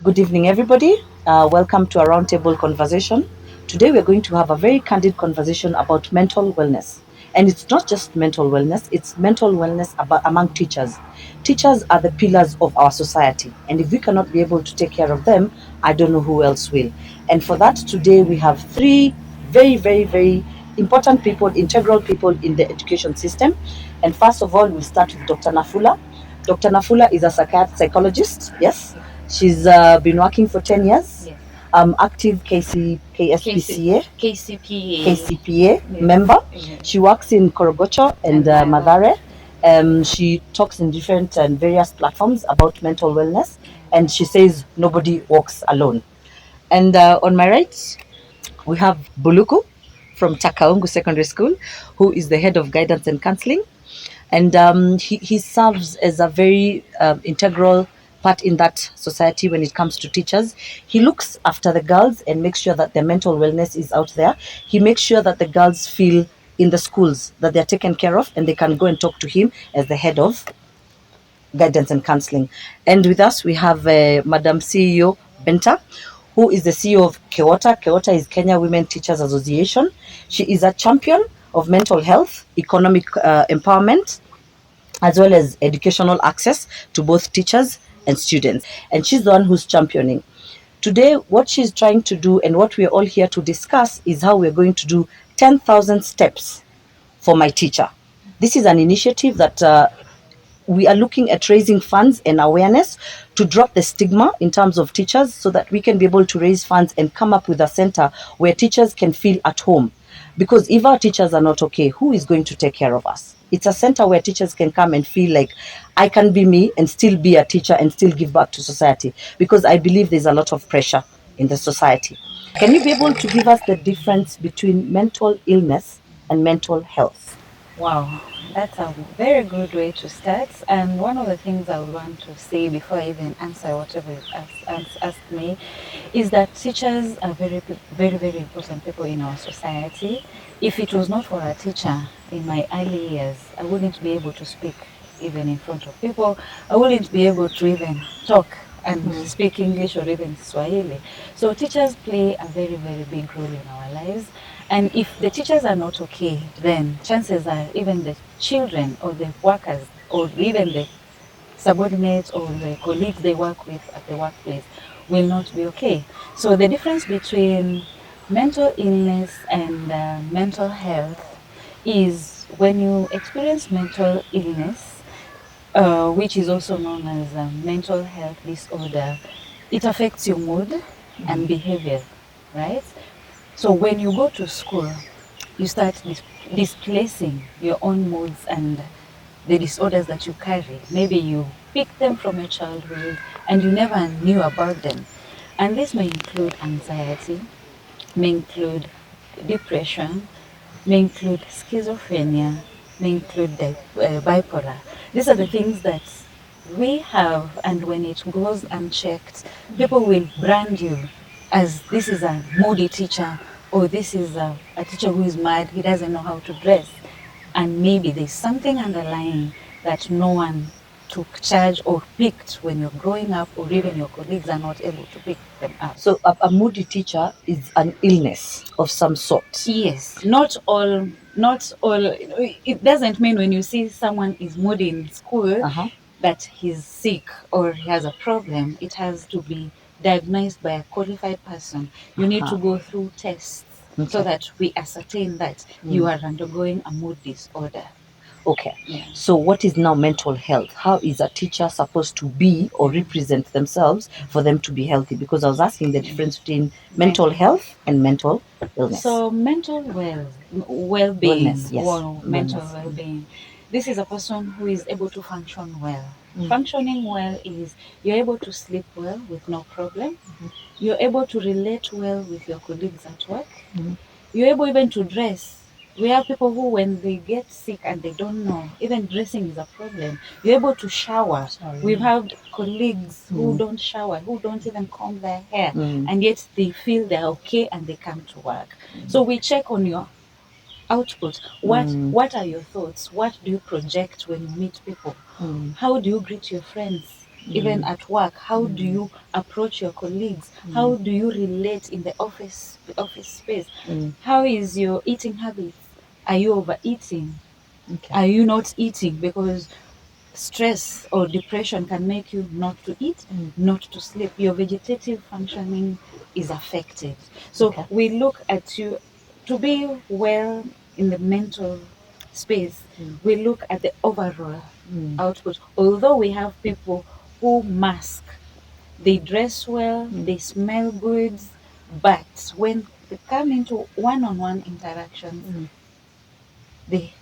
Good evening, everybody. Welcome to a roundtable conversation. Today, we're going to have a very candid conversation about mental wellness. And it's not just mental wellness, it's mental wellness among teachers. Teachers are the pillars of our society. And if we cannot be able to take care of them, I don't know who else will. And for that, today, we have three very important people, integral people in the education system. And first of all, we'll start with Dr. Nafula. Dr. Nafula is a psychologist, yes. She's been working for 10 years. Yes. Active KSPCA, KCPA. KCPA Yes. member. Yes. She works in Korogocho and Madare. She talks in different and various platforms about mental wellness, and she says nobody walks alone. And on my right, we have Buluku from Takaungu Secondary School, who is the head of guidance and counseling. And he serves as a very integral part in that society when it comes to teachers. He looks after the girls and makes sure that their mental wellness is out there. He makes sure that the girls feel in the schools that they're taken care of and they can go and talk to him as the head of guidance and counseling. And with us, we have Madam CEO Benta, who is the CEO of Kewota. Kewota is Kenya Women Teachers Association. She is a champion of mental health, economic empowerment, as well as educational access to both teachers and students. And she's the one who's championing. Today, what she's trying to do and what we're all here to discuss is how we're going to do 10,000 steps for my teacher. This is an initiative that we are looking at raising funds and awareness to drop the stigma in terms of teachers so that we can be able to raise funds and come up with a center where teachers can feel at home. Because if our teachers are not okay, who is going to take care of us? It's a center where teachers can come and feel like I can be me and still be a teacher and still give back to society. Because I believe there's a lot of pressure in the society. Can you be able to give us the difference between mental illness and mental health? Wow, that's a very good way to start. And one of the things I would want to say before I even answer whatever you asked me is that teachers are very important people in our society. If it was not for a teacher in my early years, I wouldn't be able to speak even in front of people. I wouldn't be able to even talk and speak English or even Swahili. So teachers play a very big role in our lives. And if the teachers are not okay, then chances are even the children or the workers or even the subordinates or the colleagues they work with at the workplace will not be okay. So the difference between mental illness and mental health is when you experience mental illness, which is also known as a mental health disorder, it affects your mood and behavior, right? So when you go to school, you start displacing your own moods and the disorders that you carry. Maybe you pick them from your childhood and you never knew about them. And this may include anxiety, may include depression, may include schizophrenia, may include bipolar. These are the things that we have, and when it goes unchecked, people will brand you as this is a moody teacher, or this is a teacher who is mad, he doesn't know how to dress. And maybe there's something underlying that no one took charge or picked when you're growing up, or even your colleagues are not able to pick them up. So a moody teacher is an illness of some sort. Yes, not all. It doesn't mean when you see someone is moody in school that he's sick or he has a problem. It has to be diagnosed by a qualified person. You need to go through tests so that we ascertain that you are undergoing a mood disorder. Okay. Yeah. So what is now mental health? How is a teacher supposed to be or represent themselves for them to be healthy? Because I was asking the difference between mental health and mental illness. So mental well-being, Wellness, yes. mental Wellness. well-being. This is a person who is able to function well. Functioning well is you're able to sleep well with no problem. You're able to relate well with your colleagues at work. You're able even to dress. We have people who, when they get sick and they don't know, even dressing is a problem. You're able to shower. We've had colleagues who don't shower, who don't even comb their hair, and yet they feel they're okay and they come to work. So we check on your output. What are your thoughts? What do you project when you meet people? How do you greet your friends? even at work. How do you approach your colleagues? How do you relate in the office space? How is your eating habits? Are you overeating? Okay. Are you not eating? Because stress or depression can make you not to eat, not to sleep. Your vegetative functioning is affected. So Okay. we look at you to be well in the mental space. We look at the overall output. Although we have people who mask, they dress well, they smell good, but when they come into one-on-one interactions, they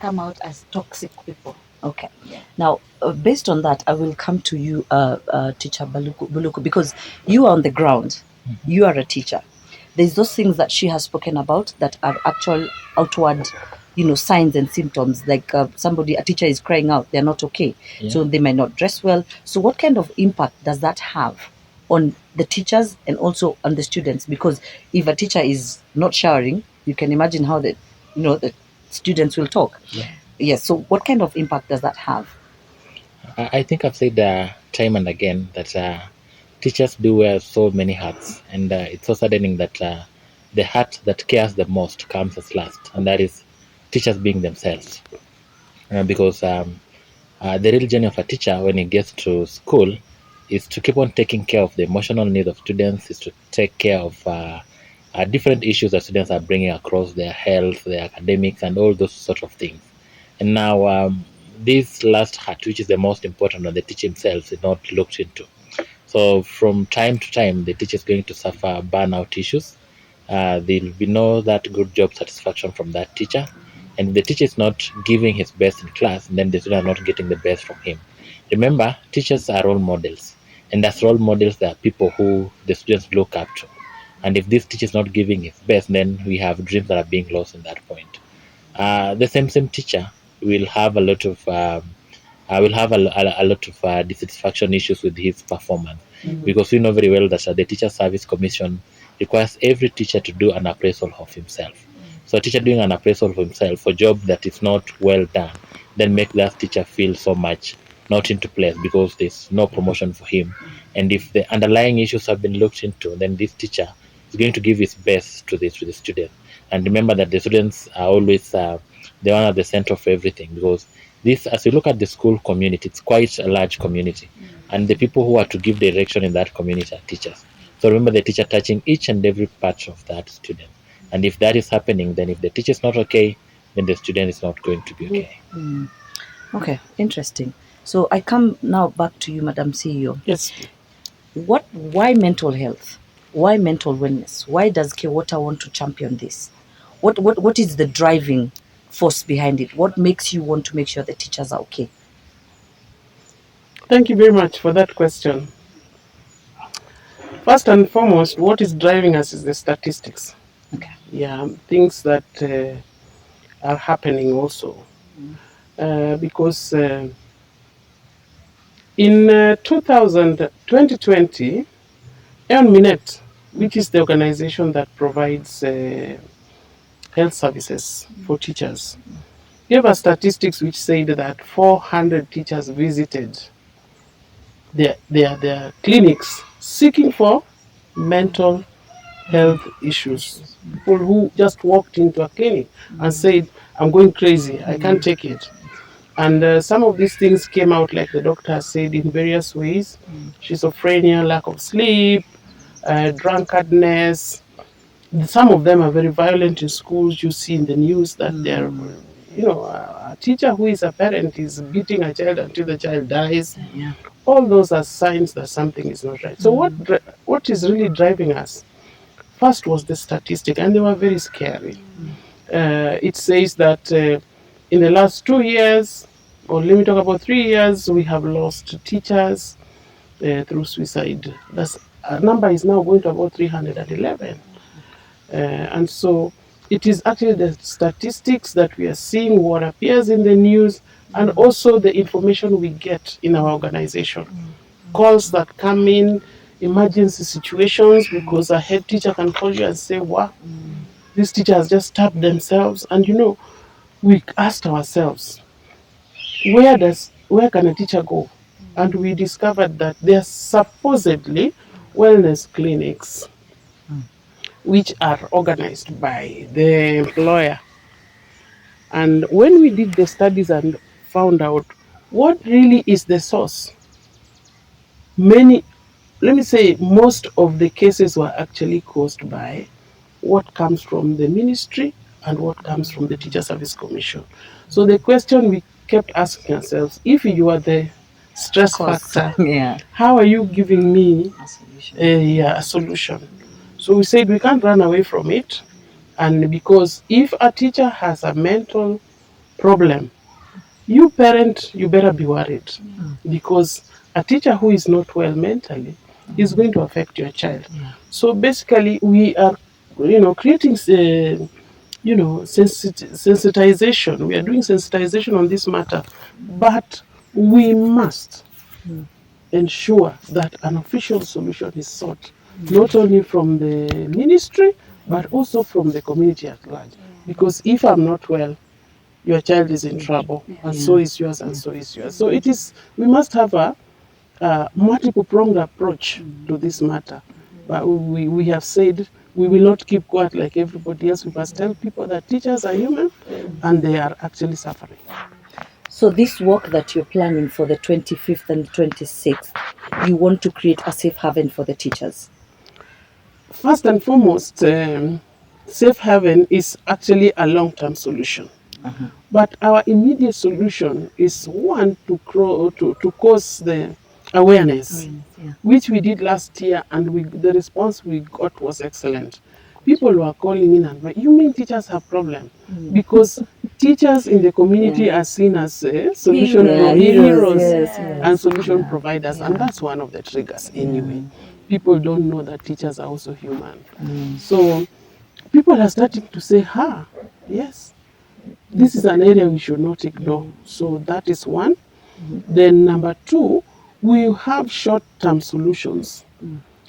come out as toxic people. Okay. Now, based on that, I will come to you, Teacher Buluku, because you are on the ground. You are a teacher. There's those things that she has spoken about that are actual outward, signs and symptoms. Like a teacher is crying out, they're not okay. Yeah. So they might not dress well. So what kind of impact does that have on the teachers and also on the students? Because if a teacher is not showering, you can imagine how the students will talk. Yeah. Yes. So, what kind of impact does that have? I think I've said time and again that teachers do wear so many hats, and it's so saddening that the hat that cares the most comes as last, and that is teachers being themselves. Because the real journey of a teacher when he gets to school is to keep on taking care of the emotional needs of students, is to take care of different issues that students are bringing across their health, their academics, and all those sort of things. And now, this last hat, which is the most important one, the teacher himself is not looked into. So from time to time, the teacher is going to suffer burnout issues. There'll be no that good job satisfaction from that teacher. And if the teacher is not giving his best in class, then the students are not getting the best from him. Remember, teachers are role models. And as role models, there are people who the students look up to. And if this teacher is not giving his best, then we have dreams that are being lost in that point. The same teacher will have a lot of lot of dissatisfaction issues with his performance, because we know very well that the Teacher Service Commission requires every teacher to do an appraisal of himself. So a teacher doing an appraisal of himself for a job that is not well done, then make that teacher feel so much not into place because there's no promotion for him. And if the underlying issues have been looked into, then this teacher is going to give his best to the student. And remember that the students are always the one at the center of everything, because this, as you look at the school community, it's quite a large community, and the people who are to give direction in that community are teachers. So remember the teacher touching each and every part of that student. And if that is happening, then if the teacher is not okay, then the student is not going to be okay. Okay, interesting. So I come now back to you, Madam CEO. Yes. Why mental health? Why mental wellness? Why does Kewota want to champion this? What is the driving force behind it? What makes you want to make sure the teachers are okay? Thank you very much for that question. First and foremost, what is driving us is the statistics. Okay. Yeah, things that are happening also. Because in 2020, Minet, which is the organization that provides health services for teachers, gave us statistics which said that 400 teachers visited their clinics seeking for mental health issues. People who just walked into a clinic and said, I'm going crazy, I can't take it. And some of these things came out, like the doctor said, in various ways: schizophrenia, lack of sleep, drunkenness. Some of them are very violent in schools. You see in the news that they're, a teacher who is a parent is beating a child until the child dies. Yeah. All those are signs that something is not right. So what is really driving us? First was the statistic, and they were very scary. It says that in the last 2 years, or let me talk about 3 years, we have lost teachers through suicide. That's our number is now going to about 311. And so it is actually the statistics that we are seeing, what appears in the news, and also the information we get in our organization. Calls that come in, emergency situations, because a head teacher can call you and say, wow, this teacher has just stabbed themselves. And we asked ourselves, where can a teacher go and we discovered that there are supposedly wellness clinics which are organized by the employer. And when we did the studies and found out what really is the source, many, let me say, most of the cases were actually caused by what comes from the ministry and what comes from the Teacher Service Commission. So the question we kept asking ourselves, if you are the stress factor, Yeah. how are you giving me A solution. a solution? So we said we can't run away from it. And because if a teacher has a mental problem, you parent, you better be worried, because a teacher who is not well mentally is going to affect your child. So basically, we are, creating, sensitization. We are doing sensitization on this matter, but we must ensure that an official solution is sought, not only from the ministry, but also from the community at large. Because if I'm not well, your child is in trouble, and so is yours, and so is yours. So we must have a multiple pronged approach to this matter. But we have said we will not keep quiet like everybody else. We must tell people that teachers are human and they are actually suffering. So this work that you're planning for the 25th and 26th, you want to create a safe haven for the teachers. First and foremost, safe haven is actually a long-term solution. But our immediate solution is one to cause the awareness, which we did last year, and the response we got was excellent. People were calling in and saying, you mean teachers have problem? Because teachers in the community are seen as solution heroes and solution providers, and that's one of the triggers anyway. People don't know that teachers are also human. So people are starting to say, yes, this is an area we should not ignore. So that is one. Then number two, we have short-term solutions.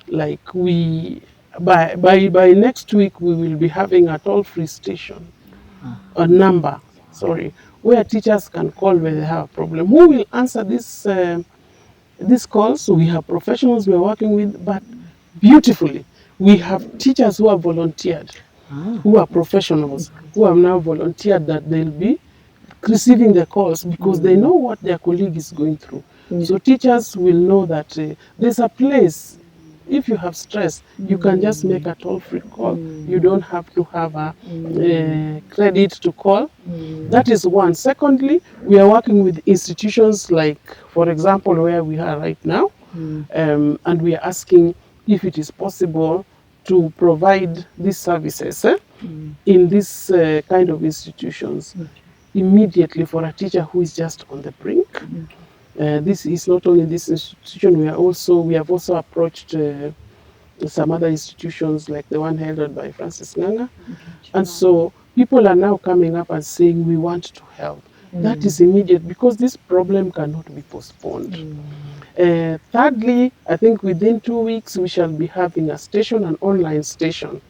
Like by next week, we will be having a toll-free station, a number, where teachers can call when they have a problem. Who will answer this call? So we have professionals we are working with, but beautifully, we have teachers who are volunteered, who are professionals, who have now volunteered that they'll be receiving the calls because they know what their colleague is going through. So teachers will know that there's a place. If you have stress, you can just make a toll-free call. You don't have to have a credit to call. That is one. Secondly, we are working with institutions like, for example, where we are right now, and we are asking if it is possible to provide these services in this kind of institutions immediately for a teacher who is just on the brink. This is not only this institution, we have also approached some other institutions like the one held by Francis Nganga. And so people are now coming up and saying, we want to help. That is immediate because this problem cannot be postponed. Thirdly, I think within 2 weeks, we shall be having a station, an online station,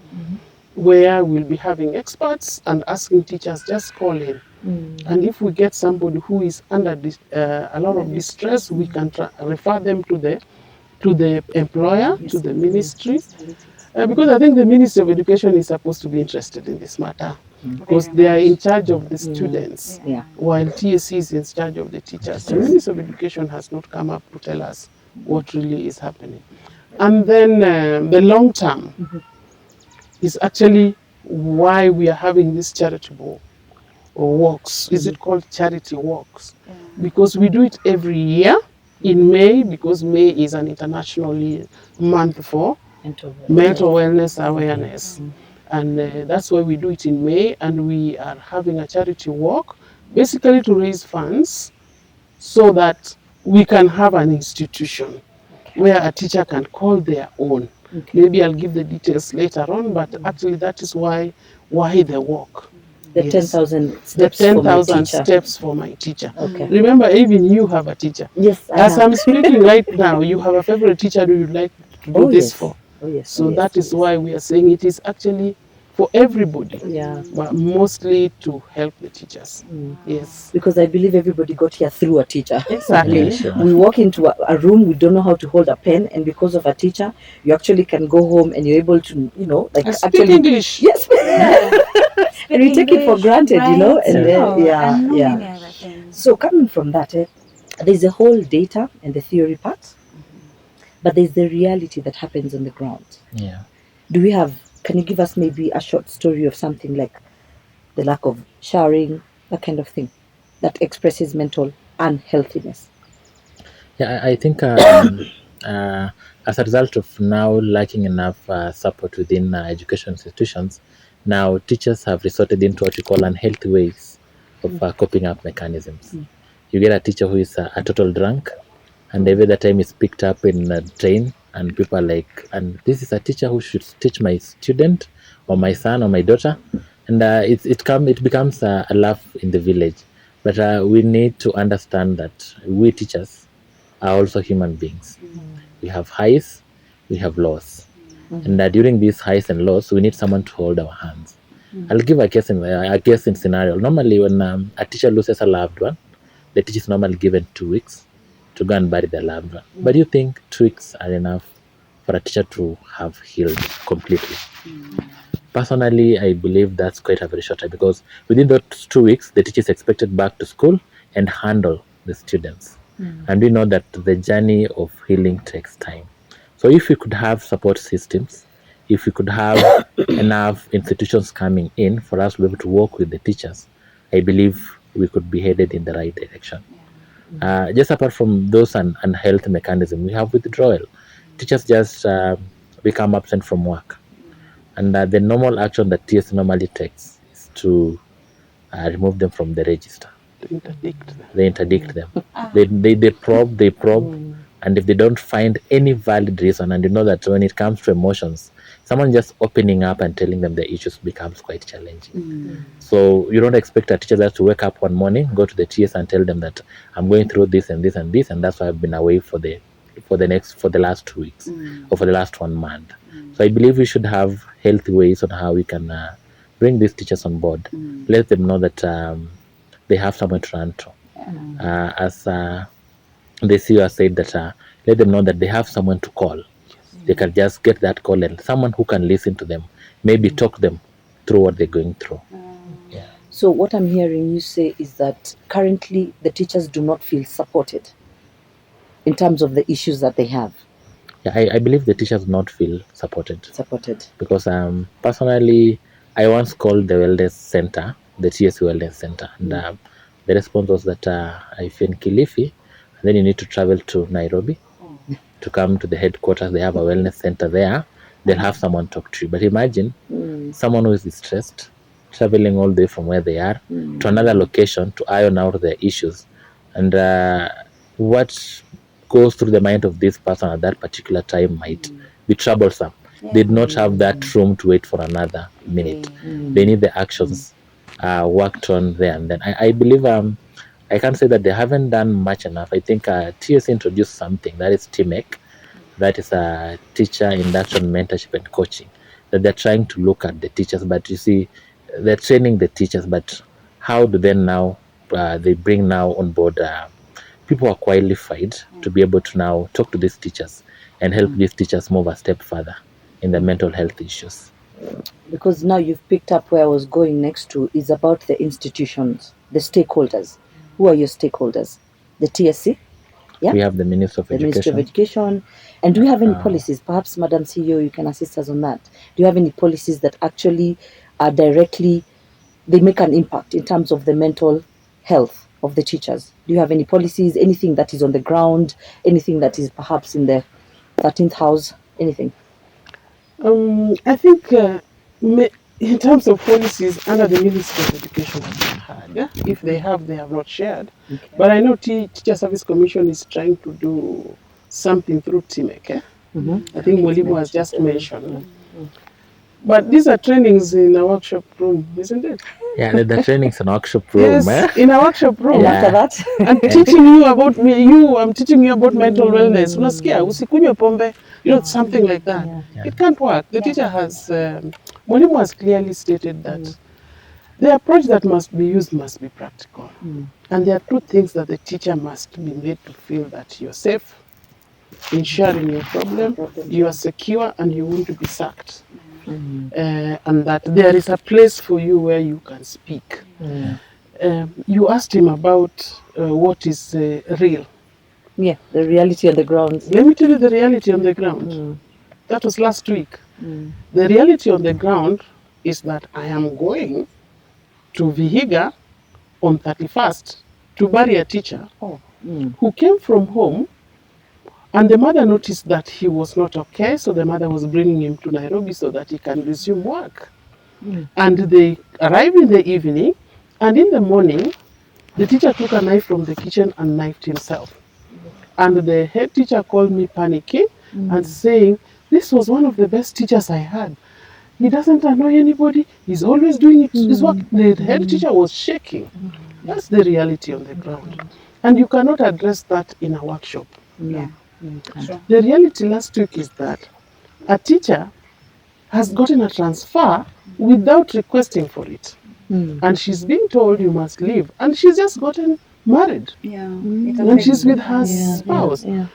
where we'll be having experts and asking teachers, just call in. And if we get somebody who is under a lot of distress, we can refer them to the employer, to the ministry. Because I think the Ministry of Education is supposed to be interested in this matter, because they are in charge of the students, while TSC is in charge of the teachers. The Ministry of Education has not come up to tell us what really is happening. And then the long term is actually why we are having this charitable walks. Is it called charity walks? Because we do it every year in May, because May is an international month for mental wellness awareness. And that's why we do it in May, and we are having a charity walk, basically to raise funds so that we can have an institution where a teacher can call their own. Maybe I'll give the details later on, but actually that is why the walk. The 10,000 The steps for my 10,000 teacher. steps for my teacher. Okay. Remember, even you have a teacher. Yes, I As have. I'm speaking right now, you have a favorite teacher who you'd like to do this yes. for. Oh, yes. So oh, yes. that is why we are saying it is actually for everybody, Yeah. but mostly to help the teachers. Yes. Because I believe everybody got here through a teacher. Exactly. I mean, Sure. we walk into a room, we don't know how to hold a pen, and because of a teacher, you actually can go home and you're able to, like I speak actually. English. Yes. And we take it for granted, right? and And know many other things. So coming from that, there's a whole data and the theory part, but there's the reality that happens on the ground. Yeah. Can you give us maybe a short story of something like the lack of showering, that kind of thing, that expresses mental unhealthiness? Yeah, I think as a result of now lacking enough support within education institutions, now teachers have resorted into what we call unhealthy ways of coping up mechanisms. You get a teacher who is a total drunk, and every other time is picked up in a train, and people are like, and this is a teacher who should teach my student or my son or my daughter, and it becomes a laugh in the village. But we need to understand that we teachers are also human beings. We have highs, we have lows, and during these highs and lows, we need someone to hold our hands. I'll give a case in scenario. Normally, when a teacher loses a loved one, the teacher is normally given 2 weeks to go and bury the loved one. But you think 2 weeks are enough for a teacher to have healed completely? Personally, I believe that's quite a very short time, because within those 2 weeks, the teacher is expected back to school and handle the students. And we know that the journey of healing takes time. So if we could have support systems, if we could have enough institutions coming in for us to be able to work with the teachers, I believe we could be headed in the right direction. Just apart from those unhealthy mechanisms, we have withdrawal. Teachers just become absent from work, and the normal action that TS normally takes is to remove them from the register. They interdict them. They probe, and if they don't find any valid reason, and you know that when it comes to emotions, someone just opening up and telling them the issues becomes quite challenging. So you don't expect a teacher just to wake up one morning, go to the TS and tell them that I'm going through this and this and this, and that's why I've been away for the last 2 weeks or for the last 1 month. So I believe we should have healthy ways on how we can bring these teachers on board. Let them know that they have someone to run to. As the CEO said, that let them know that they have someone to call. They can just get that call and someone who can listen to them, maybe talk them through what they're going through. Yeah. So what I'm hearing you say is that currently the teachers do not feel supported in terms of the issues that they have. Yeah, I believe the teachers do not feel supported. Because personally, I once called the wellness center, the TS wellness center, and the response was that if you're in Kilifi, then you need to travel to Nairobi to come to the headquarters. They have a wellness center there. They'll have someone talk to you. But imagine someone who is distressed, traveling all the way from where they are to another location to iron out their issues. And what goes through the mind of this person at that particular time might be troublesome. They do not have that room to wait for another minute. They need the actions worked on there and then. I believe I can't say that they haven't done much enough. I think TS introduced something that is TMEC, that is a teacher induction, mentorship, and coaching. That they're trying to look at the teachers, but you see, they're training the teachers. But how do they now? They bring now on board people who are qualified to be able to now talk to these teachers and help these teachers move a step further in the mental health issues. Because now you've picked up where I was going next to, is about the institutions, the stakeholders. Who are your stakeholders? The TSC? Yeah? We have the Ministry of Education. Ministry of Education. And do you have any policies? Perhaps, Madam CEO, you can assist us on that. Do you have any policies that actually are directly, they make an impact in terms of the mental health of the teachers? Do you have any policies, anything that is on the ground, anything that is perhaps in the 13th house, anything? I think in terms of policies under the Ministry of Education, if they have not shared. Okay. But I know Teacher Service Commission is trying to do something through TMEC. I think Mwalimu has just mentioned. But these are trainings in a workshop room, isn't it? Yeah, the trainings in a workshop room. Yes, in a workshop room. And after that, I'm teaching you about I'm teaching you about mental wellness. Unasikia, usikunywe pombe, something like that. Yeah. It can't work. The teacher has Mwalimu has clearly stated that the approach that must be used must be practical. And there are two things that the teacher must be made to feel that you're safe in sharing your problem, you are secure, and you won't be sacked. And that there is a place for you where you can speak. You asked him about what is real. Yeah, the reality on the ground. Let me tell you the reality on the ground. That was last week. The reality on the ground is that I am going to Vihiga on 31st to bury a teacher who came from home, and the mother noticed that he was not okay, so the mother was bringing him to Nairobi so that he can resume work. And they arrived in the evening, and in the morning, the teacher took a knife from the kitchen and knifed himself. And the head teacher called me panicking and saying, this was one of the best teachers I had. He doesn't annoy anybody. He's always doing his work. The head teacher was shaking. That's the reality on the ground. And you cannot address that in a workshop. Yeah. The reality last week is that a teacher has gotten a transfer without requesting for it. And she's being told you must leave. And she's just gotten married. Yeah. And she's with her spouse. And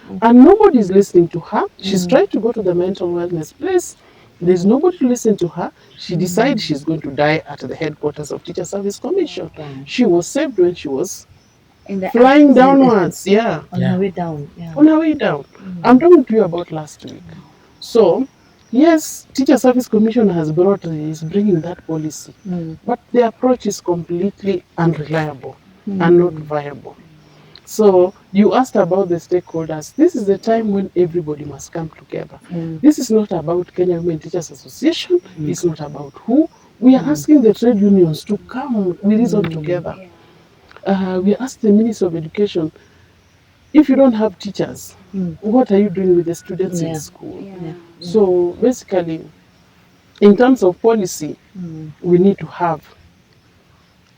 nobody's listening to her. She's trying to go to the mental wellness place. There's nobody to listen to her. She decides she's going to die at the headquarters of Teacher Service Commission. She was saved when she was In the flying downwards. Yeah. On her way down. On her way down. I'm talking to you about last week. So, yes, Teacher Service Commission is bringing that policy. But the approach is completely unreliable and not viable. So you asked about the stakeholders. This is the time when everybody must come together. This is not about Kenya Women Teachers Association. It's not about who. We are asking the trade unions to come. We reason together. We asked the Minister of Education, if you don't have teachers, what are you doing with the students in school? So basically, in terms of policy, we need to have,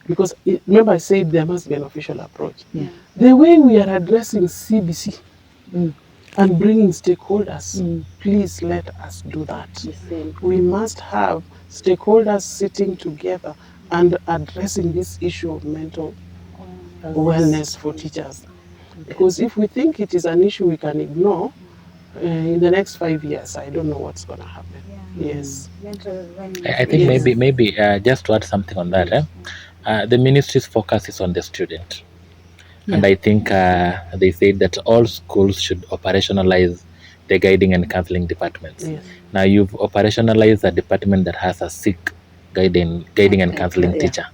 because remember I said there must be an official approach. The way we are addressing CBC and bringing stakeholders, please let us do that. We must have stakeholders sitting together and addressing this issue of mental wellness for teachers. Because if we think it is an issue we can ignore, in the next 5 years, I don't know what's going to happen. Yes. I think maybe just to add something on that, the ministry's focus is on the student. And I think they said that all schools should operationalize the guiding and counseling departments. Now you've operationalized a department that has a sick guiding and counseling teacher,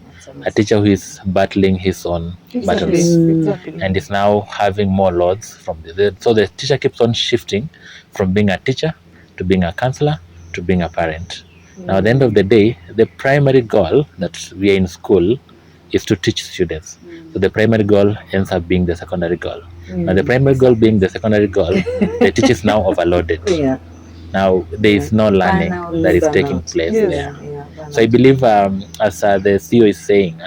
a teacher who is battling his own battles, and is now having more loads from so the teacher keeps on shifting from being a teacher to being a counselor to being a parent. Now at the end of the day, the primary goal that we are in school is to teach students. So the primary goal ends up being the secondary goal. Now the primary goal being the secondary goal, the teacher is now overloaded. Now there is no learning that is taking place there. So I believe, as the CEO is saying,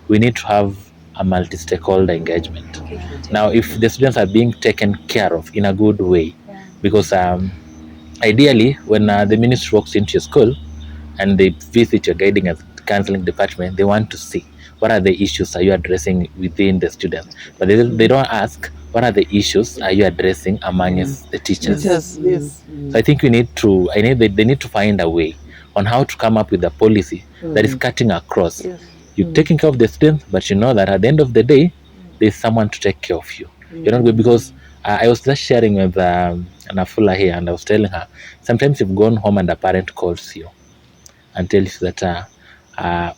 we need to have a multi-stakeholder engagement. Now, if the students are being taken care of in a good way, because ideally, when the ministry walks into your school and they visit your guiding and counseling department, they want to see what are the issues are you addressing within the students, but they don't ask what are the issues are you addressing amongst the teachers. Yes. So I think they need to find a way on how to come up with a policy that is cutting across. You're taking care of the students, but you know that at the end of the day, there's someone to take care of you. You're not good, because I was just sharing with Nafula here, and I was telling her, sometimes you've gone home and a parent calls you and tells you that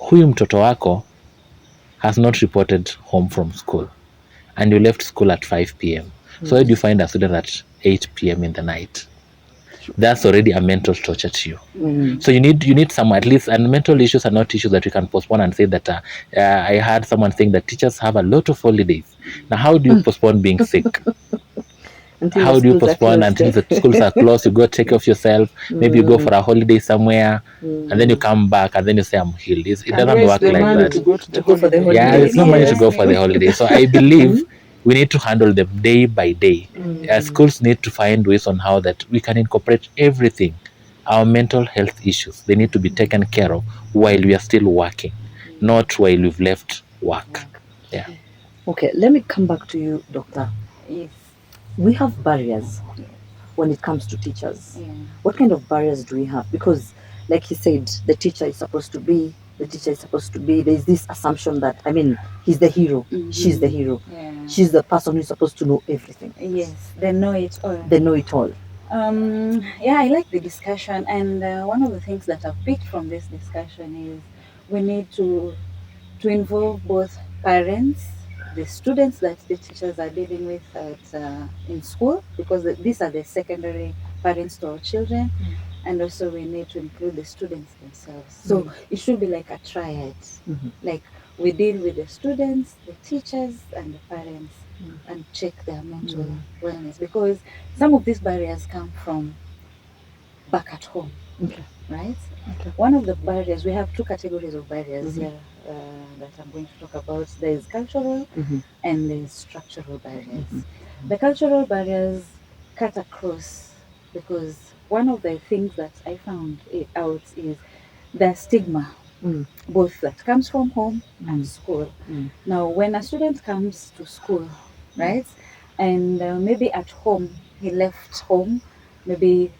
huyu mtoto wako has not reported home from school, and you left school at 5 p.m. So where do you find a student at 8 p.m. in the night? That's already a mental torture to you. So you need some, at least, and mental issues are not issues that we can postpone and say that I heard someone saying that teachers have a lot of holidays. Now how do you postpone being sick? How do you postpone until the schools are closed? You go take care of yourself. Maybe you go for a holiday somewhere, and then you come back, and then you say I'm healed. It doesn't work like that. There's no money to go for the holiday. So I believe we need to handle them day by day. Schools need to find ways on how that we can incorporate everything our mental health issues, they need to be taken care of while we are still working, not while we've left work. Yeah. Okay, let me come back to you, Doctor. Yes. We have barriers when it comes to teachers. Yeah. What kind of barriers do we have? Because, like he said, the teacher is supposed to be, there's this assumption that, I mean, he's the hero, she's the hero, Yeah. she's the person who's supposed to know everything. Yes, they know it all. They know it all. Yeah, I like the discussion, and one of the things that I've picked from this discussion is we need to involve both parents, the students that the teachers are dealing with in school, because these are the secondary parents to our children, and also we need to include the students themselves. So it should be like a triad, like we deal with the students, the teachers, and the parents, and check their mental wellness, because some of these barriers come from back at home. Okay. Right? Okay. One of the barriers, we have two categories of barriers here that I'm going to talk about. There is cultural and there is structural barriers. The cultural barriers cut across, because one of the things that I found out is the stigma, both that comes from home and school. Now, when a student comes to school, right, and maybe at home, he left home, maybe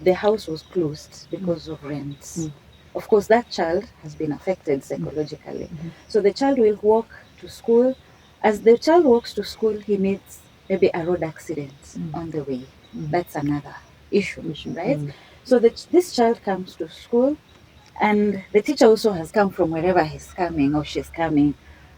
the house was closed because of rent. Of course, that child has been affected psychologically. So the child will walk to school. As the child walks to school, he meets maybe a road accident on the way. That's another issue, right? So this child comes to school, and the teacher also has come from wherever he's coming or she's coming,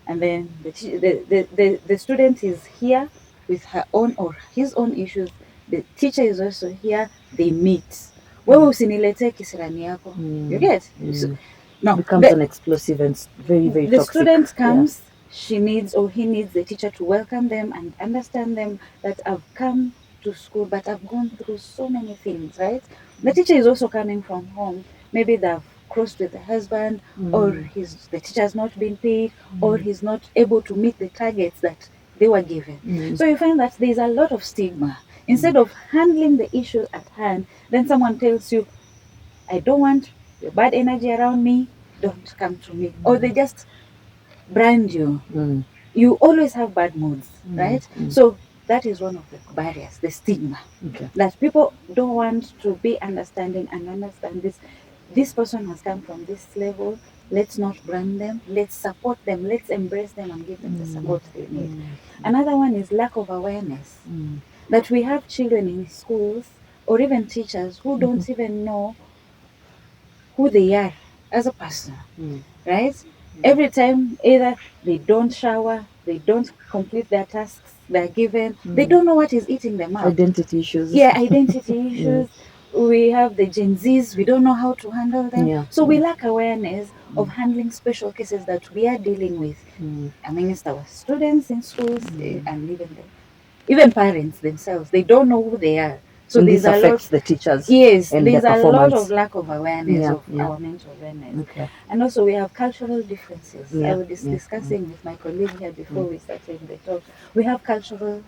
and then the student is here with her own or his own issues. The teacher is also here. They meet. Wewe usiniletee kisirani yako. You get? So, no, Becomes an explosive and very, very the toxic. student comes, she needs or he needs the teacher to welcome them and understand them that I've come to school, but I've gone through so many things, right? The teacher is also coming from home. Maybe they've crossed with the husband, or the teacher has not been paid, or he's not able to meet the targets that they were given. So you find that there's a lot of stigma. Instead of handling the issue at hand, then someone tells you, I don't want your bad energy around me, don't come to me. Or they just brand you. You always have bad moods, right? So that is one of the barriers, the stigma. Okay. That people don't want to be understanding and understand this. This person has come from this level. Let's not brand them. Let's support them. Let's embrace them and give them the support they need. Another one is lack of awareness. That we have children in schools or even teachers who don't even know who they are as a person, right? Every time, either they don't shower, they don't complete their tasks they're given, they don't know what is eating them up. Identity issues. Yeah, identity issues. We have the Gen Zs, we don't know how to handle them. Yeah. So we lack awareness of handling special cases that we are dealing with amongst our students in schools and even parents themselves. They don't know who they are. So and there's this a affects lot. the teachers. Yes, and there's their a lot performance. of lack of awareness Yeah, of yeah. our mental wellness. Okay. And also we have cultural differences. Yeah, I was yeah, discussing with my colleague here before we started the talk. We have cultural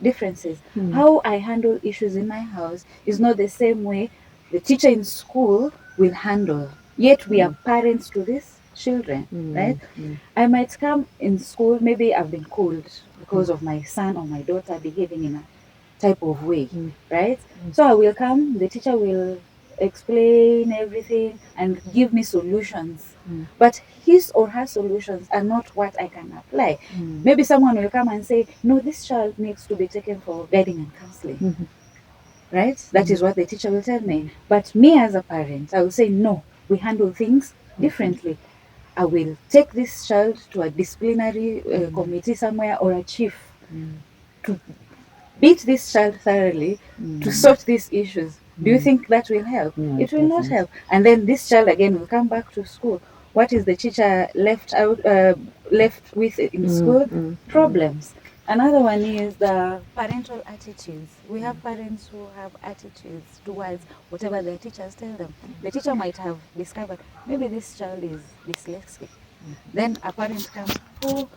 differences. How I handle issues in my house is not the same way the teacher in school will handle. Yet we are parents to these children, right? I might come in school, maybe I've been called because of my son or my daughter behaving in a type of way, right? So I will come, the teacher will explain everything and give me solutions. But his or her solutions are not what I can apply. Maybe someone will come and say, no, this child needs to be taken for guiding and counseling. Right? That is what the teacher will tell me. But me as a parent, I will say, no, we handle things differently. I will take this child to a disciplinary committee somewhere or a chief to beat this child thoroughly to sort these issues. Do you think that will help? No, It will not doesn't. help. And then this child again will come back to school. What is the teacher left with in school? Problems. Another one is the parental attitudes. We have parents who have attitudes towards whatever their teachers tell them. The teacher might have discovered maybe this child is dyslexic. Then a parent comes, oh,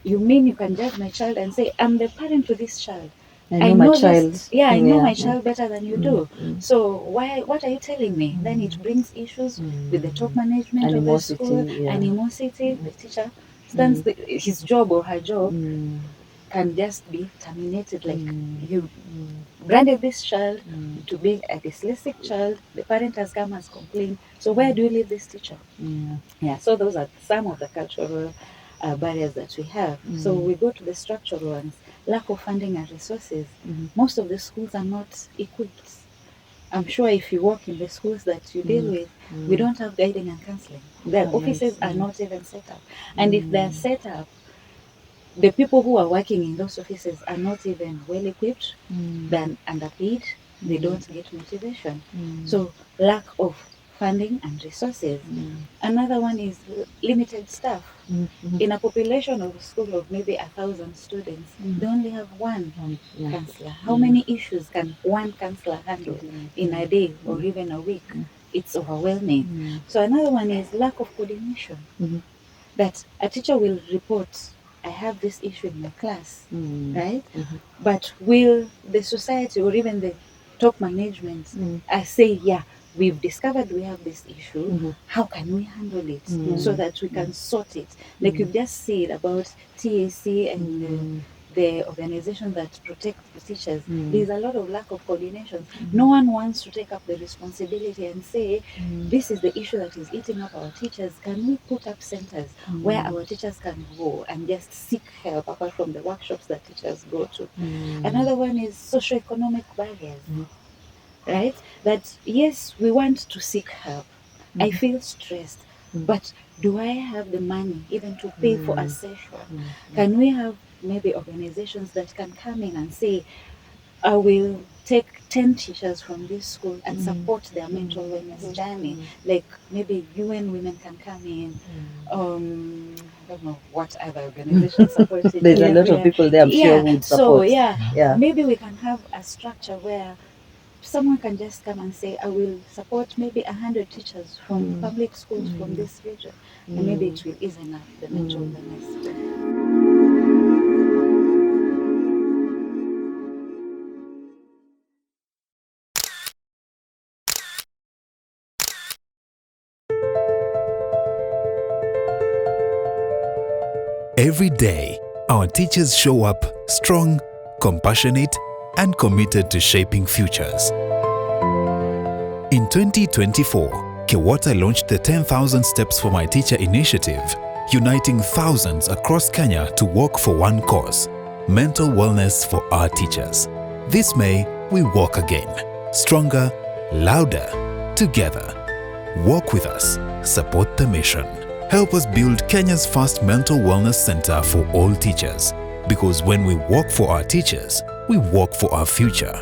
you mean you can judge my child and say, I'm the parent to this child. I know my child. this, yeah, I know my Yeah. child better than you do. So what are you telling me? Then it brings issues with the top management of the school, Animosity, yeah. animosity. The teacher stands his job or her job can just be terminated. Like you branded this child to be a dyslexic child. The parent has come as complained. So where do you leave this teacher? Yeah. So those are some of the cultural barriers that we have. So we go to the structural ones: lack of funding and resources. Most of the schools are not equipped. I'm sure if you work in the schools that you deal with, we don't have guiding and counseling. The offices are not even set up. And if they're set up, the people who are working in those offices are not even well equipped, then underpaid, they don't get motivation. So lack of funding and resources. Another one is limited staff. In a population of a school of maybe 1,000 students, they only have one counselor. How many issues can one counselor handle in a day or even a week? It's overwhelming. So another one is lack of coordination. That a teacher will report, I have this issue in my class, right? But will the society or even the top management say, yeah, we've discovered we have this issue, how can we handle it so that we can sort it? Like you've just said about TAC and the organization that protects the teachers, there's a lot of lack of coordination. No one wants to take up the responsibility and say, this is the issue that is eating up our teachers. Can we put up centers where our teachers can go and just seek help apart from the workshops that teachers go to? Another one is socioeconomic barriers, right? That yes, we want to seek help. I feel stressed, but do I have the money even to pay for a session? Can we have maybe organizations that can come in and say, I will take 10 teachers from this school and support their mental wellness journey. Like maybe UN Women can come in. I don't know what other organizations support it. There's a lot of people there, I'm sure, who would support. So Yeah. maybe we can have a structure where someone can just come and say, I will support maybe 100 teachers from public schools from this region. And maybe it will ease enough the mental wellness. Every day, our teachers show up strong, compassionate, and committed to shaping futures. In 2024, Kewata launched the 10,000 Steps for My Teacher initiative, uniting thousands across Kenya to work for one cause: mental wellness for our teachers. This May, we walk again, stronger, louder, together. Walk with us, support the mission. Help us build Kenya's first mental wellness center for all teachers. Because when we work for our teachers, we work for our future.